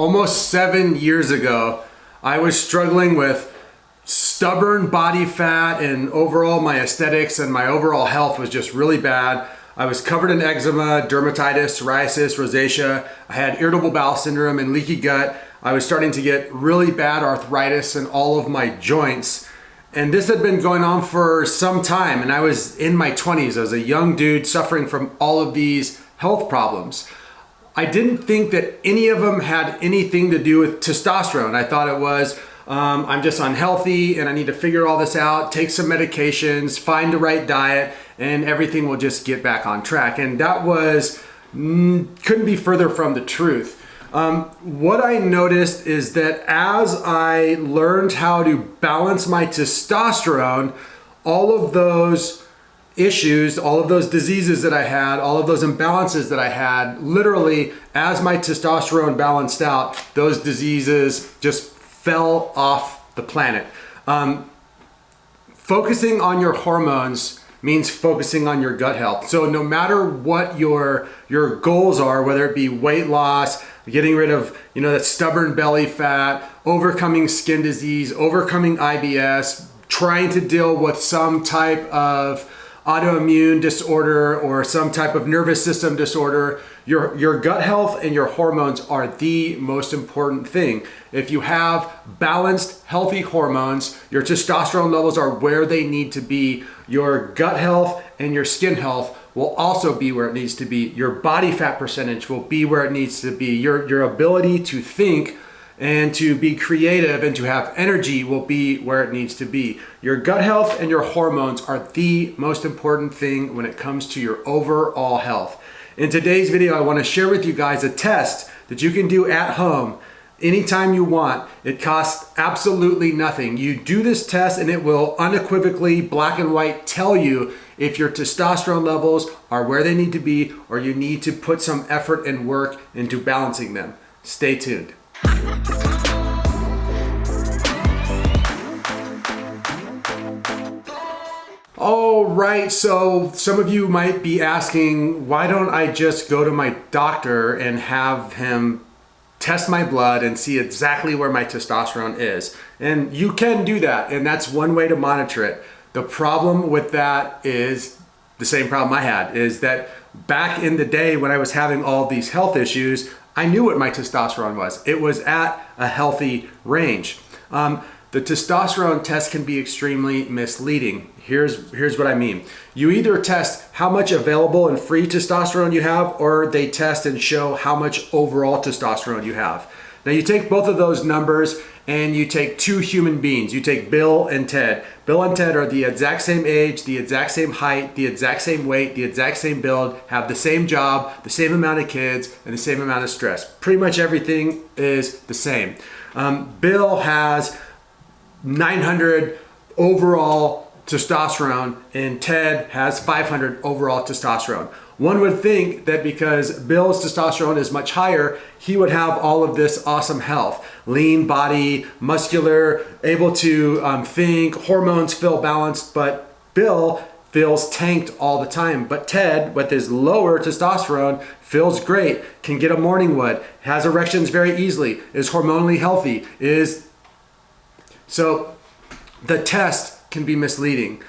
almost 7 years ago, I was struggling with stubborn body fat, and overall my aesthetics and my overall health was just really bad. I was covered in eczema, dermatitis, psoriasis, rosacea. I had irritable bowel syndrome and leaky gut. I was starting to get really bad arthritis in all of my joints. And this had been going on for some time, and I was in my 20s. I was a young dude suffering from all of these health problems. I didn't think that any of them had anything to do with testosterone. I thought it was, I'm just unhealthy and I need to figure all this out, take some medications, find the right diet, and everything will just get back on track. And that was, couldn't be further from the truth. What I noticed is that as I learned how to balance my testosterone, all of those issues, all of those diseases that I had, all of those imbalances that I had, literally as my testosterone balanced out, those diseases just fell off the planet. Focusing on your hormones means focusing on your gut health. So no matter what your goals are, whether it be weight loss, getting rid of that stubborn belly fat, overcoming skin disease, overcoming IBS, trying to deal with some type of autoimmune disorder or some type of nervous system disorder, your gut health and your hormones are the most important thing. If you have balanced, healthy hormones, your testosterone levels are where they need to be. Your gut health and your skin health will also be where it needs to be. Your body fat percentage will be where it needs to be. Your ability to think and to be creative and to have energy will be where it needs to be. Your gut health and your hormones are the most important thing when it comes to your overall health. In today's video, I want to share with you guys a test that you can do at home anytime you want. It costs absolutely nothing. You do this test and it will unequivocally, black and white, tell you if your testosterone levels are where they need to be or you need to put some effort and work into balancing them. Stay tuned. All right, so some of you might be asking, why don't I just go to my doctor and have him test my blood and see exactly where my testosterone is? And you can do that, and that's one way to monitor it. The problem with that is the same problem I had, is that back in the day when I was having all these health issues, I knew what my testosterone was. It was at a healthy range. The testosterone test can be extremely misleading. Here's what I mean. You either test how much available and free testosterone you have, or they test and show how much overall testosterone you have. Now you take both of those numbers and you take two human beings. You take Bill and Ted. Bill and Ted are the exact same age, the exact same height, the exact same weight, the exact same build, have the same job, the same amount of kids, and the same amount of stress. Pretty much everything is the same. Bill has 900 overall testosterone and Ted has 500 overall testosterone. One would think that because Bill's testosterone is much higher, he would have all of this awesome health. Lean body, muscular, able to think, hormones feel balanced, but Bill feels tanked all the time. But Ted, with his lower testosterone, feels great, can get a morning wood, has erections very easily, is hormonally healthy, So the test can be misleading.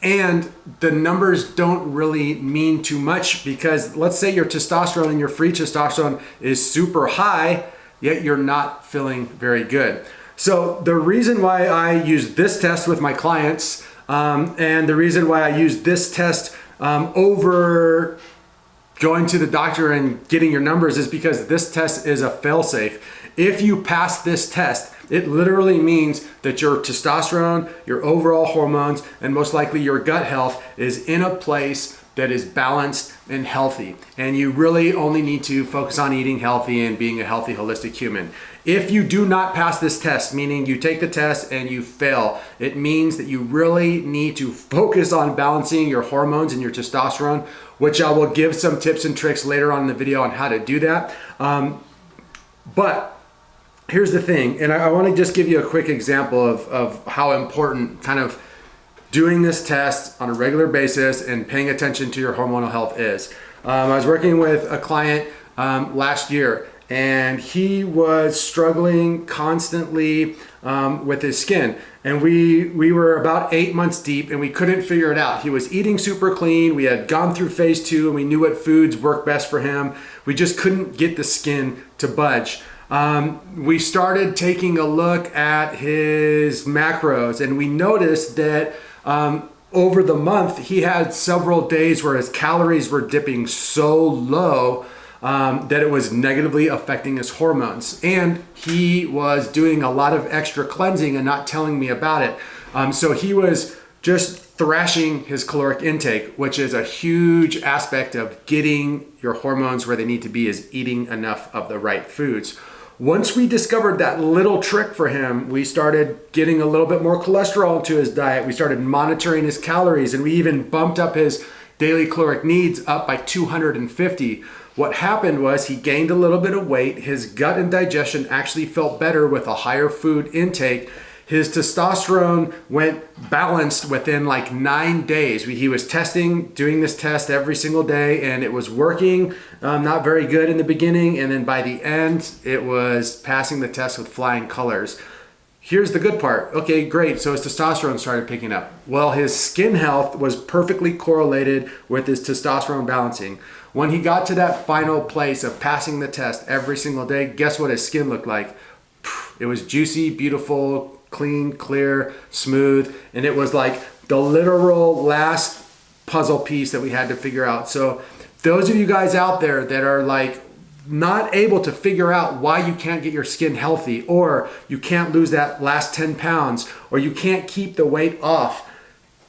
And the numbers don't really mean too much, because let's say your testosterone and your free testosterone is super high, yet you're not feeling very good. So the reason why I use this test with my clients, and the reason why I use this test over going to the doctor and getting your numbers, is because this test is a fail-safe. If you pass this test, it literally means that your testosterone, your overall hormones, and most likely your gut health is in a place that is balanced and healthy. And you really only need to focus on eating healthy and being a healthy, holistic human. If you do not pass this test, meaning you take the test and you fail, it means that you really need to focus on balancing your hormones and your testosterone, which I will give some tips and tricks later on in the video on how to do that. But here's the thing, and I want to just give you a quick example of how important kind of doing this test on a regular basis and paying attention to your hormonal health is. I was working with a client last year, and he was struggling constantly with his skin. And we were about 8 months deep and we couldn't figure it out. He was eating super clean. We had gone through phase 2 and we knew what foods worked best for him. We just couldn't get the skin to budge. We started taking a look at his macros and we noticed that over the month, he had several days where his calories were dipping so low that it was negatively affecting his hormones. And he was doing a lot of extra cleansing and not telling me about it. So he was just thrashing his caloric intake, which is a huge aspect of getting your hormones where they need to be, is eating enough of the right foods. Once we discovered that little trick for him, we started getting a little bit more cholesterol into his diet. We started monitoring his calories, and we even bumped up his daily caloric needs up by 250. What happened was he gained a little bit of weight. His gut and digestion actually felt better with a higher food intake. His testosterone went balanced within like 9 days. He was doing this test every single day, and it was working. Not very good in the beginning, and then by the end, it was passing the test with flying colors. Here's the good part. Okay, great. So his testosterone started picking up. Well, his skin health was perfectly correlated with his testosterone balancing. When he got to that final place of passing the test every single day, guess what his skin looked like? It was juicy, beautiful, clean, clear, smooth, and it was like the literal last puzzle piece that we had to figure out. So those of you guys out there that are like not able to figure out why you can't get your skin healthy, or you can't lose that last 10 pounds, or you can't keep the weight off,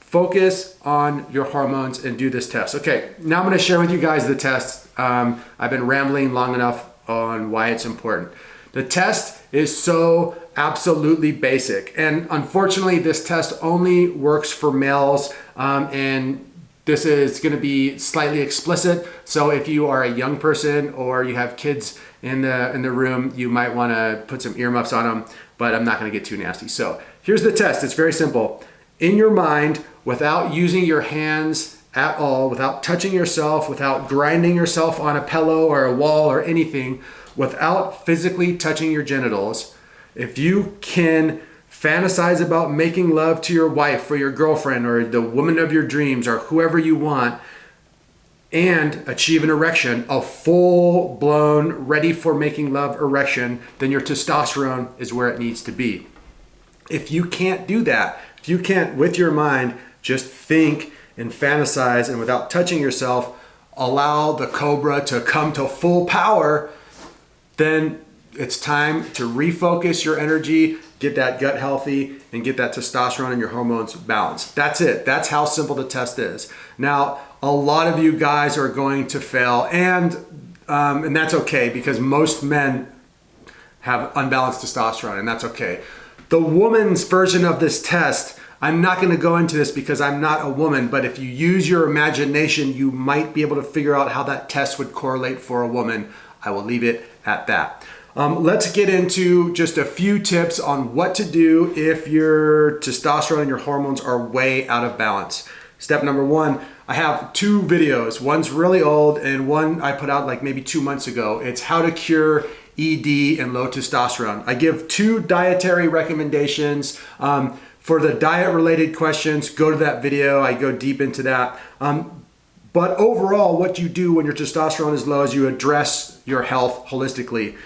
focus on your hormones and do this test. Okay, now I'm going to share with you guys the test. I've been rambling long enough on why it's important. The test is so absolutely basic, and unfortunately this test only works for males, and this is going to be slightly explicit, so if you are a young person or you have kids in the room, you might want to put some earmuffs on them, but I'm not going to get too nasty. So here's the test. It's very simple. In your mind, without using your hands at all, without touching yourself, without grinding yourself on a pillow or a wall or anything, without physically touching your genitals, if you can fantasize about making love to your wife or your girlfriend or the woman of your dreams or whoever you want, and achieve an erection, a full-blown, ready for making love erection, then your testosterone is where it needs to be. If you can't do that, if you can't, with your mind, just think and fantasize and without touching yourself, allow the cobra to come to full power, then it's time to refocus your energy, get that gut healthy, and get that testosterone and your hormones balanced. That's it. That's how simple the test is. Now, a lot of you guys are going to fail, and that's okay, because most men have unbalanced testosterone, and that's okay. The woman's version of this test, I'm not going to go into this because I'm not a woman, but if you use your imagination, you might be able to figure out how that test would correlate for a woman. I will leave it at that. Let's get into just a few tips on what to do if your testosterone and your hormones are way out of balance. Step number 1, I have 2 videos. One's really old and one I put out like maybe 2 months ago. It's how to cure ED and low testosterone. I give 2 dietary recommendations. For the diet related questions, go to that video. I go deep into that. But overall, what you do when your testosterone is low is you address your health holistically.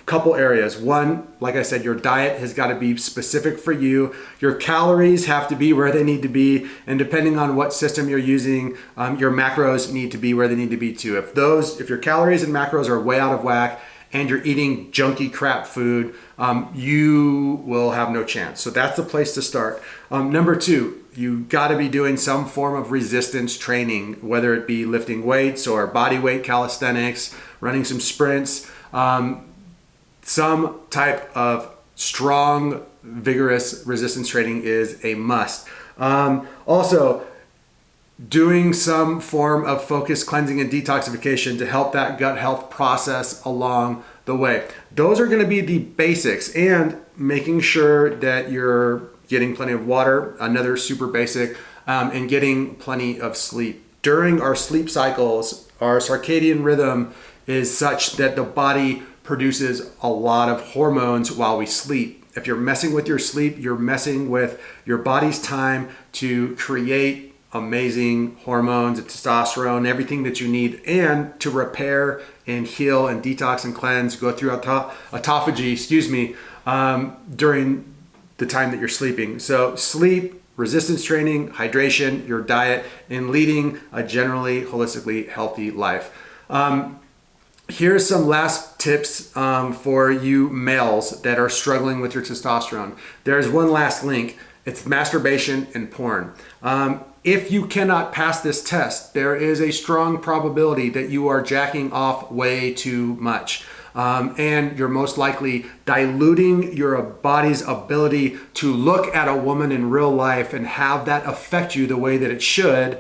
Couple areas. One, like I said, your diet has got to be specific for you. Your calories have to be where they need to be. And depending on what system you're using, your macros need to be where they need to be too. If your calories and macros are way out of whack and you're eating junky crap food, you will have no chance. So that's the place to start. Number 2, you got to be doing some form of resistance training, whether it be lifting weights or body weight calisthenics, running some sprints, some type of strong, vigorous resistance training is a must. Also, doing some form of focused cleansing and detoxification to help that gut health process along the way. Those are going to be the basics, and making sure that you're getting plenty of water, another super basic, and getting plenty of sleep. During our sleep cycles, our circadian rhythm is such that the body produces a lot of hormones while we sleep. If you're messing with your sleep, you're messing with your body's time to create amazing hormones and testosterone, everything that you need, and to repair and heal and detox and cleanse, go through autophagy, during the time that you're sleeping. So sleep, resistance training, hydration, your diet, and leading a generally holistically healthy life. Here's some last tips for you males that are struggling with your testosterone. There's one last link. It's masturbation and porn. If you cannot pass this test, there is a strong probability that you are jacking off way too much. And you're most likely diluting your body's ability to look at a woman in real life and have that affect you the way that it should,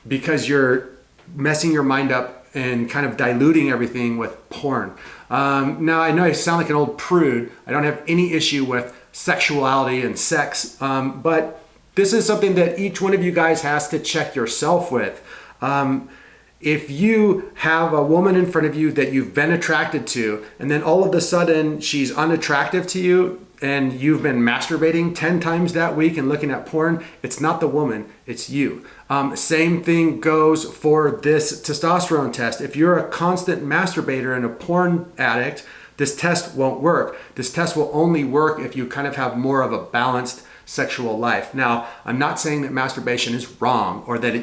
because you're messing your mind up and kind of diluting everything with porn. Now, I know I sound like an old prude. I don't have any issue with sexuality and sex, but this is something that each one of you guys has to check yourself with. If you have a woman in front of you that you've been attracted to, and then all of a sudden she's unattractive to you, and you've been masturbating 10 times that week and looking at porn, it's not the woman, it's you. Same thing goes for this testosterone test. If you're a constant masturbator and a porn addict, this test won't work. This test will only work if you kind of have more of a balanced sexual life. Now, I'm not saying that masturbation is wrong, or that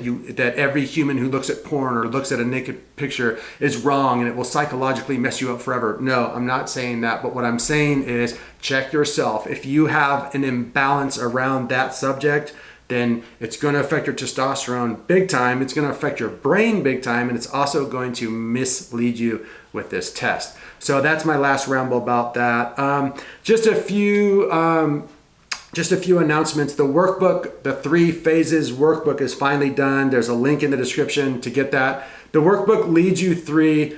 every human who looks at porn or looks at a naked picture is wrong and it will psychologically mess you up forever. No, I'm not saying that. But what I'm saying is check yourself. If you have an imbalance around that subject, then it's going to affect your testosterone big time. It's going to affect your brain big time, and it's also going to mislead you with this test. So that's my last ramble about that. Just a few announcements. The workbook, the 3 phases workbook is finally done. There's a link in the description to get that. The workbook leads you through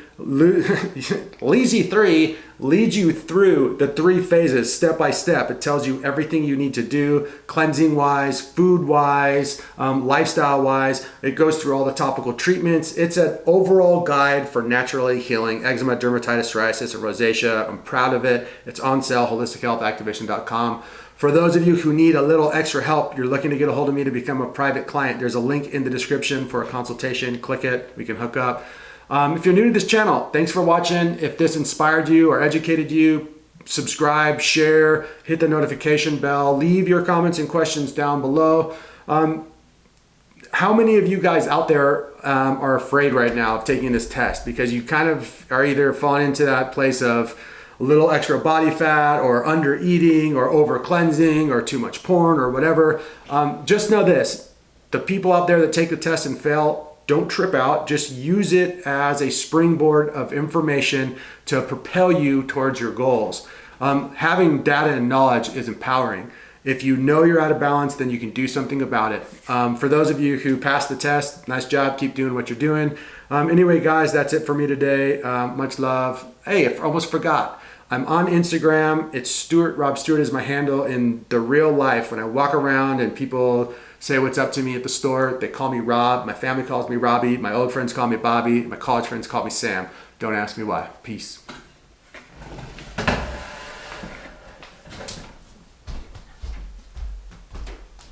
the 3 phases step by step. It tells you everything you need to do, cleansing wise, food wise, lifestyle wise. It goes through all the topical treatments. It's an overall guide for naturally healing eczema, dermatitis, psoriasis, and rosacea. I'm proud of it. It's on sale, holistichealthactivation.com. For those of you who need a little extra help, you're looking to get a hold of me to become a private client, there's a link in the description for a consultation. Click it, we can hook up. If you're new to this channel, thanks for watching. If this inspired you or educated you, subscribe, share, hit the notification bell, leave your comments and questions down below. How many of you guys out there are afraid right now of taking this test because you kind of are either falling into that place of a little extra body fat or under eating or over cleansing or too much porn or whatever? Just know this, the people out there that take the test and fail, don't trip out. Just use it as a springboard of information to propel you towards your goals. Having data and knowledge is empowering. If you know you're out of balance, then you can do something about it. For those of you who passed the test, nice job. Keep doing what you're doing. Anyway, guys, that's it for me today. Much love. Hey, I almost forgot. I'm on Instagram. It's Stuart. Rob Stuart is my handle in the real life. When I walk around and people say what's up to me at the store, they call me Rob. My family calls me Robbie. My old friends call me Bobby. My college friends call me Sam. Don't ask me why. Peace.